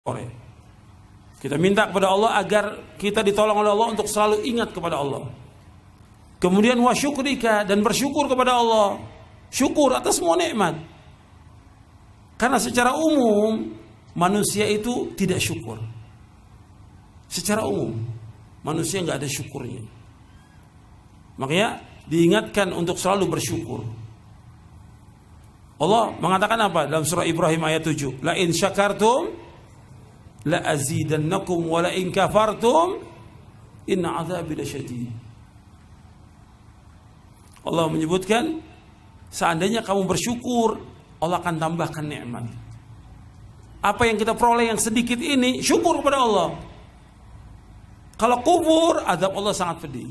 Kita minta kepada Allah agar kita ditolong oleh Allah untuk selalu ingat kepada Allah. Kemudian wa syukrika, dan bersyukur kepada Allah. Syukur atas semua nikmat. Karena secara umum manusia itu tidak syukur. Secara umum manusia nggak ada syukurnya. Makanya diingatkan untuk selalu bersyukur. Allah mengatakan apa dalam surah Ibrahim ayat 7? La in syakartum la azidannakum wa la in kafartum inna azabi lasyadid. Allah menyebutkan seandainya kamu bersyukur, Allah akan tambahkan nikmat. Apa yang kita peroleh yang sedikit ini, syukur kepada Allah. Kalau kufur, azab Allah sangat pedih.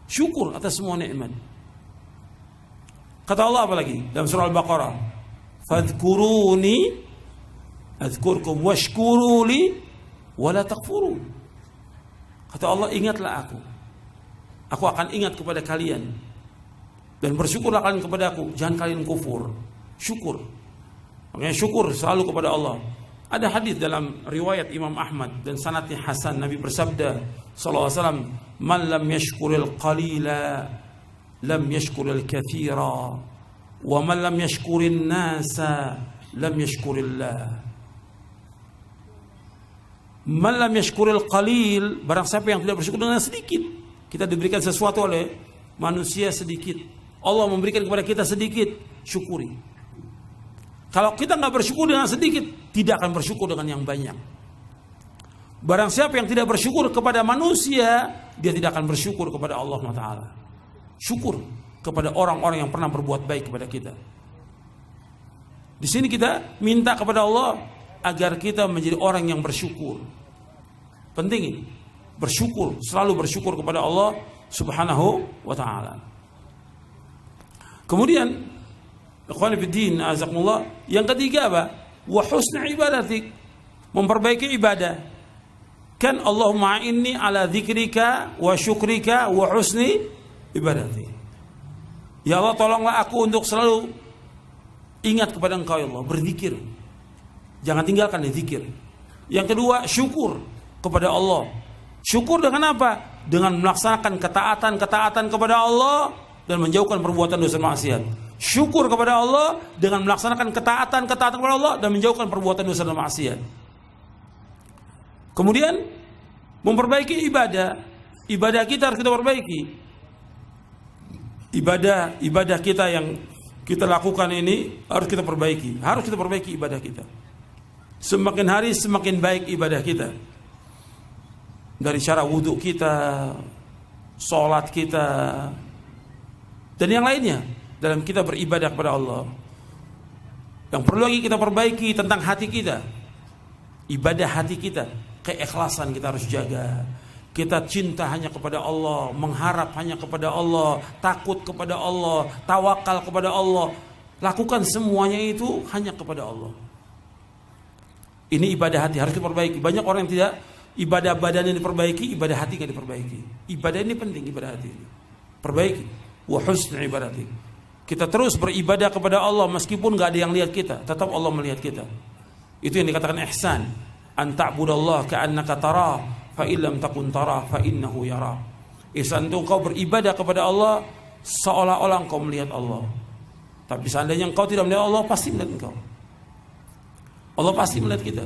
Syukur atas semua nikmat. Kata Allah apa lagi dalam surah Al-Baqarah? Fadhkuruni azkurkum washkuruli wala takfurun. Kata Allah, ingatlah aku akan ingat kepada kalian, dan bersyukurlah kalian kepada aku, jangan kalian kufur. Syukur, makanya syukur selalu kepada Allah. Ada hadis dalam riwayat Imam Ahmad dan sanadnya hasan, Nabi bersabda sallallahu alaihi wasallam, man lam yashkuril qalila lam yashkuril katsira wa man lam yashkurin nasa lam yashkurillah. Man lam yashkuril qalil, barang siapa yang tidak bersyukur dengan sedikit. Kita diberikan sesuatu oleh manusia sedikit, Allah memberikan kepada kita sedikit, syukuri. Kalau kita nggak bersyukur dengan sedikit, tidak akan bersyukur dengan yang banyak. Barang siapa yang tidak bersyukur kepada manusia, dia tidak akan bersyukur kepada Allah SWT. Syukur kepada orang-orang yang pernah berbuat baik kepada kita. Di sini kita minta kepada Allah agar kita menjadi orang yang bersyukur. Penting ini, bersyukur, selalu bersyukur kepada Allah Subhanahu wa ta'ala. Kemudian ikhwan fillah azakumullah, yang ketiga apa? Wa husni ibadatik, memperbaiki ibadah. Kan Allahumma inni ala dzikrika wa syukrika wa husni ibadatik. Ya Allah, tolonglah aku untuk selalu ingat kepada Engkau ya Allah, berzikir. Jangan tinggalkan zikir. Yang kedua, syukur kepada Allah. Syukur dengan apa? Dengan melaksanakan ketaatan kepada Allah dan menjauhkan perbuatan dosa maksiat. Syukur kepada Allah dengan melaksanakan ketaatan kepada Allah dan menjauhkan perbuatan dosa dan maksiat. Kemudian memperbaiki ibadah. Ibadah kita harus kita perbaiki. Ibadah kita yang kita lakukan ini harus kita perbaiki. Harus kita perbaiki ibadah kita. Semakin hari semakin baik ibadah kita. Dari cara wudhu kita, sholat kita, dan yang lainnya dalam kita beribadah kepada Allah. Yang perlu lagi kita perbaiki tentang hati kita. Ibadah hati kita, keikhlasan kita harus jaga. Kita cinta hanya kepada Allah, mengharap hanya kepada Allah, takut kepada Allah, tawakal kepada Allah. Lakukan semuanya itu hanya kepada Allah. Ini ibadah hati harus diperbaiki. Banyak orang yang tidak ibadah badannya diperbaiki, ibadah hati nggak diperbaiki. Ibadah ini penting, ibadah hati ini perbaiki. Wa husni ibadati. Kita terus beribadah kepada Allah meskipun nggak ada yang lihat kita, tetap Allah melihat kita. Itu yang dikatakan ihsan. An ta'budallah ka'annaka tarah, fa illam takun tarah fa innahu yara. Ihsan itu engkau beribadah kepada Allah seolah-olah engkau melihat Allah. Tapi seandainya engkau tidak melihat Allah, pasti melihat engkau. Allah pasti melihat kita.